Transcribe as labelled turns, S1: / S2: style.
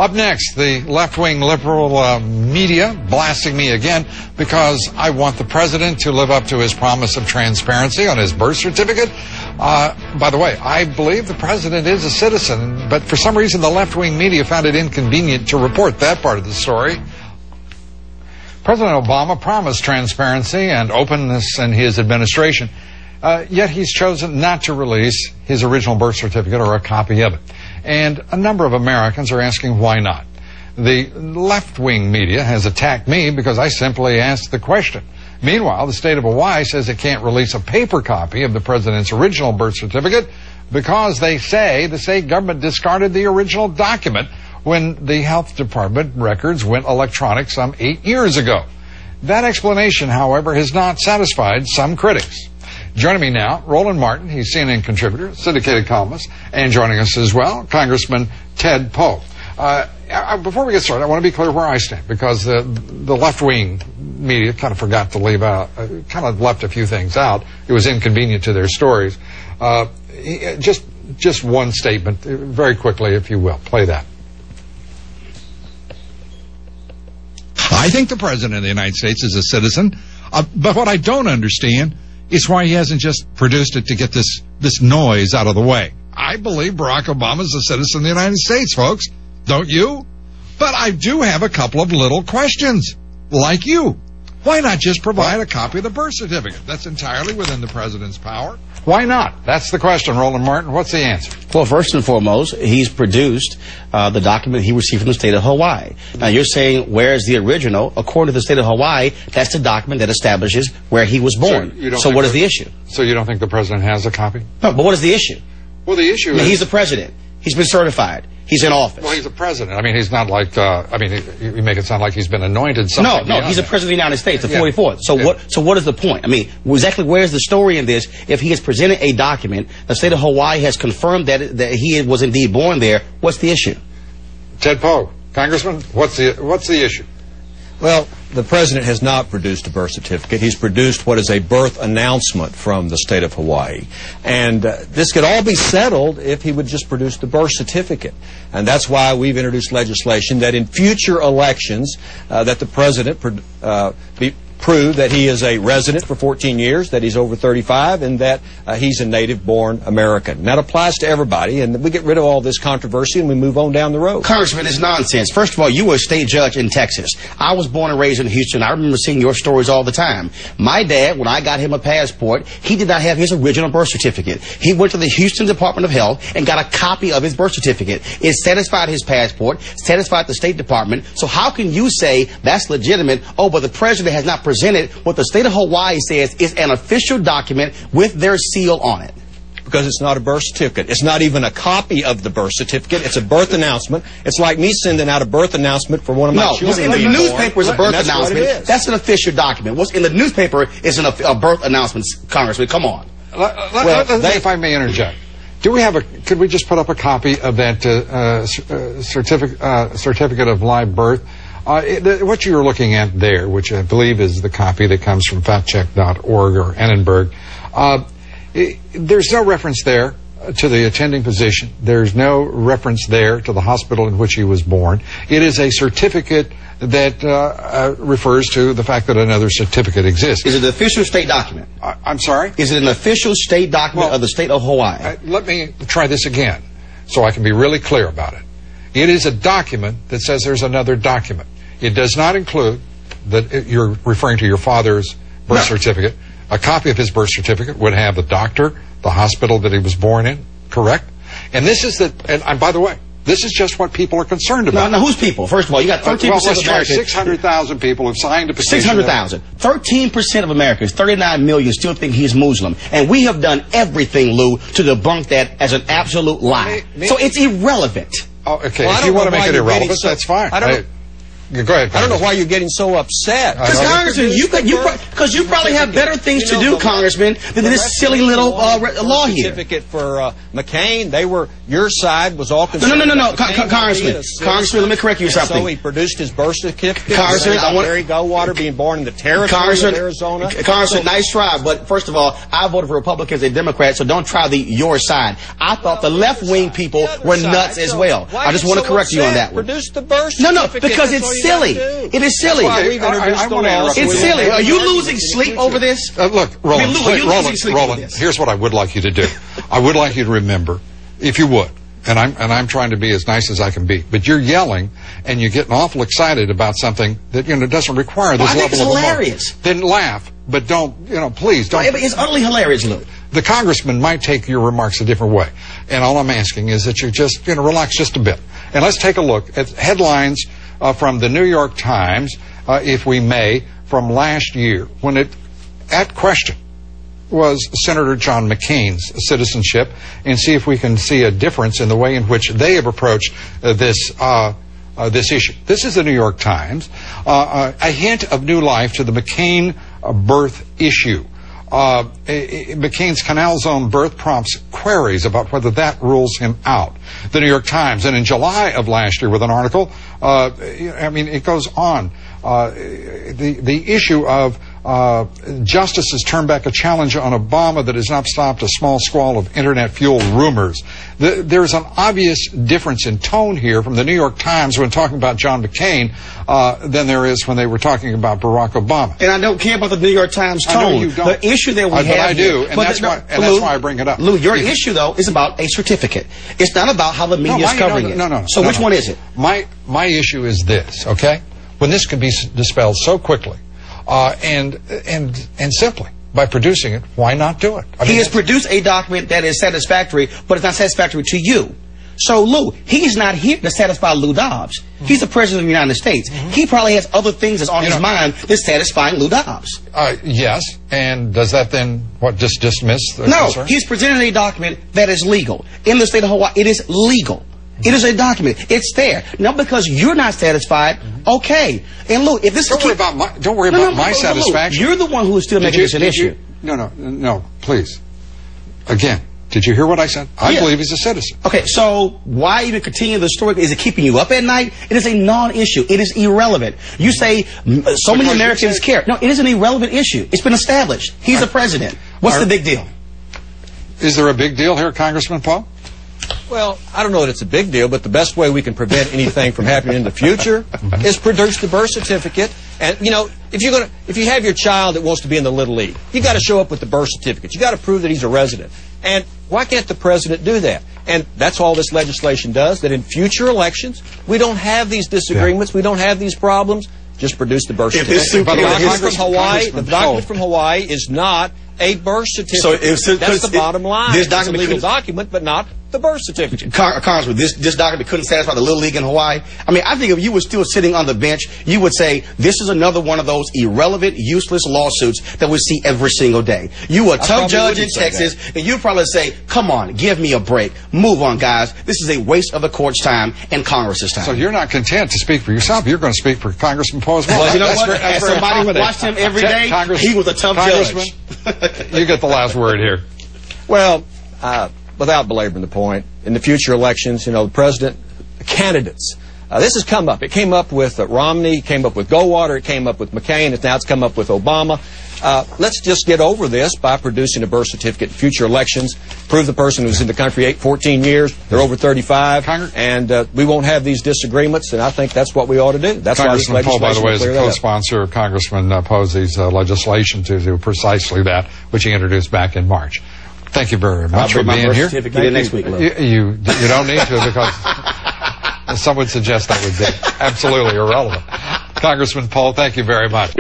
S1: Up next, the left-wing liberal media blasting me again because I want the president to live up to his promise of transparency on his birth certificate. By the way, I believe the president is a citizen, but for some reason the left-wing media found it inconvenient to report that part of the story. President Obama promised transparency and openness in his administration, yet he's chosen not to release his original birth certificate or a copy of it. And a number of Americans are asking why not. The left-wing media has attacked me because I simply asked the question. Meanwhile, the state of Hawaii says it can't release a paper copy of the president's original birth certificate because they say the state government discarded the original document when the health department records went electronic some 8 years ago. That explanation, however, has not satisfied some critics. Joining me now, Roland Martin, he's CNN contributor, syndicated columnist, and joining us as well, Congressman Ted Poe. Before we get started, I want to be clear where I stand, because the left-wing media kind of forgot to leave out, kind of left a few things out. It was inconvenient to their stories. Just one statement, very quickly, if you will. Play that. I think the President of the United States is a citizen, but what I don't understand is why he hasn't just produced it to get this noise out of the way. I believe Barack Obama is a citizen of the United States, folks. Don't you? But I do have a couple of little questions, like you. Why not just provide a copy of the birth certificate? That's entirely within the president's power. Why not? That's the question, Roland Martin. What's the answer?
S2: Well, first and foremost, he's produced the document he received from the state of Hawaii. Now, you're saying, where is the original? According to the state of Hawaii, that's the document that establishes where he was born. So what is the issue? So
S1: you don't think the president has a copy?
S2: No, but what is the issue?
S1: Well, the issue is...
S2: he's the president. He's been certified. He's in office.
S1: Well, he's a president. I mean, he's not like, you make it sound like he's been anointed something.
S2: No, he's a president of the United States, the 44th. So what is the point? I mean, exactly where's the story in this? If he has presented a document, the state of Hawaii has confirmed that he was indeed born there, what's the issue?
S1: Ted Poe, Congressman, what's the issue?
S3: Well, the president has not produced a birth certificate. He's produced what is a birth announcement from the state of Hawaii. And this could all be settled if he would just produce the birth certificate. And that's why we've introduced legislation that in future elections that the president prove that he is a resident for 14 years, that he's over 35, and that he's a native-born American. And that applies to everybody, and we get rid of all this controversy and we move on down the road.
S2: Congressman, it's nonsense. First of all, you were a state judge in Texas. I was born and raised in Houston. I remember seeing your stories all the time. My dad, when I got him a passport, he did not have his original birth certificate. He went to the Houston Department of Health and got a copy of his birth certificate. It satisfied his passport, satisfied the State Department. So how can you say that's legitimate? Oh, but the president has not presented what the state of Hawaii says is an official document with their seal on it.
S3: Because it's not a birth certificate. It's not even a copy of the birth certificate. It's a birth announcement. It's like me sending out a birth announcement for one of my children.
S2: No, in the newspaper is a birth announcement. That's an official document. What's in the newspaper is a birth announcement, Congressman. Come on.
S1: If I may interject. Could we just put up a copy of that certificate of live birth? What you're looking at there, which I believe is the copy that comes from factcheck.org or Annenberg, there's no reference there to the attending physician. There's no reference there to the hospital in which he was born. It is a certificate that refers to the fact that another certificate exists.
S2: Is it an official state document?
S1: I'm sorry?
S2: Is it an official state document of the state of Hawaii?
S1: Let me try this again so I can be really clear about it. It is a document that says there's another document. It does not include that you're referring to your father's birth certificate. A copy of his birth certificate would have the doctor, the hospital that he was born in, correct? And this is and by the way, this is just what people are concerned about.
S2: No, who's people? First of all, you got 13% of Americans.
S1: 600,000 people have signed a petition.
S2: 600,000. 13% of Americans, 39 million, still think he's Muslim. And we have done everything, Lou, to debunk that as an absolute lie. So it's irrelevant.
S1: Oh, okay. If you want to make it irrelevant, that's fine. Go ahead.
S3: I don't know why you're getting so upset.
S2: Because Congressman, you probably have better things to do, Congressman, than this silly little law here.
S3: Certificate for McCain. They were, your side was all concerned.
S2: No, Congressman, let me correct you something.
S3: So he produced his birth certificate.
S2: Congressman, I want
S3: Barry Goldwater being born in the territory of Arizona.
S2: Congressman, nice try, but first of all, I voted for Republicans and Democrats, so don't try your side. I thought the left-wing people were nuts as well. I just want to correct you on that one.
S3: Produce the birth certificate.
S2: No, because it's silly. It is silly. It's silly. Are you losing sleep over this?
S1: Look, Roland, here's what I would like you to do. I would like you to remember, if you would, and I'm trying to be as nice as I can be, but you're yelling and you're getting awful excited about something that doesn't require this level of emotion.
S2: It's hilarious.
S1: Then laugh, but don't, please don't.
S2: It's utterly hilarious, Lou.
S1: The congressman might take your remarks a different way, and all I'm asking is that you just relax just a bit. And let's take a look at headlines from the New York Times, if we may, from last year, when at question was Senator John McCain's citizenship, and see if we can see a difference in the way in which they have approached this issue. This is the New York Times. A hint of new life to the McCain birth issue. McCain's Canal Zone birth prompts queries about whether that rules him out. The New York Times, and in July of last year with an article, it goes on. The issue of justices turn back a challenge on Obama that has not stopped a small squall of internet-fueled rumors. There's an obvious difference in tone here from the New York Times when talking about John McCain than there is when they were talking about Barack Obama.
S2: And I don't care about the New York Times tone.
S1: I know you don't.
S2: The issue that we have
S1: but I do,
S2: here,
S1: and that's why I bring it up.
S2: Lou, your issue, though, is about a certificate. It's not about how the media is covering it.
S1: No.
S2: So which one is it?
S1: My issue is this, okay? When this can be dispelled so quickly and simply by producing it, why not do it?
S2: He has produced a document that is satisfactory, but it's not satisfactory to you. So, Lou, he's not here to satisfy Lou Dobbs. He's the President of the United States. He probably has other things that's on his mind that's satisfying Lou Dobbs.
S1: Yes, and does that then, just dismiss the concern?
S2: He's presented a document that is legal. In the state of Hawaii, it is legal. It is a document. It's there. Not because you're not satisfied. Okay. And Lou, if this
S1: don't worry about my satisfaction.
S2: Lou, you're the one who is still making this an issue.
S1: No, please. Again, did you hear what I said? I believe he's a citizen.
S2: Okay, so why even continue the story? Is it keeping you up at night? It is a non-issue. It is irrelevant. You say so many Americans care. No, it is an irrelevant issue. It's been established. He's the president. What's the big deal?
S1: Is there a big deal here, Congressman Paul?
S3: Well, I don't know that it's a big deal, but the best way we can prevent anything from happening in the future is produce the birth certificate. And, if you have your child that wants to be in the Little League, you got to show up with the birth certificate. You got to prove that he's a resident. And why can't the president do that? And that's all this legislation does, that in future elections, we don't have these disagreements, we don't have these problems. Just produce the birth certificate. The document from Hawaii is not a birth certificate. So that's the bottom line. It's a legal document, but not the birth certificate.
S2: Congressman, this document couldn't satisfy the Little League in Hawaii. I think if you were still sitting on the bench, you would say, this is another one of those irrelevant, useless lawsuits that we see every single day. You a tough judge in Texas, and you'd probably say, come on, give me a break. Move on, guys. This is a waste of the court's time and Congress's time.
S1: So you're not content to speak for yourself. You're going to speak for Congressman Paul as well.
S2: Well, you know what? As somebody who watched him every day, he was a tough judge.
S1: You get the last word here.
S3: Well, without belaboring the point, in the future elections, the candidates, this has come up. It came up with Romney, it came up with Goldwater, it came up with McCain, now it's come up with Obama. Let's just get over this by producing a birth certificate in future elections, prove the person who's in the country 14 years, they're over 35, and we won't have these disagreements, and I think that's what we ought to do. That's
S1: Congressman Paul, by the way, is a co-sponsor of Congressman Posey's legislation to do precisely that, which he introduced back in March. Thank you very much for being here.
S2: Next week,
S1: you don't need to, because some would suggest that would be absolutely irrelevant. Congressman Paul, thank you very much.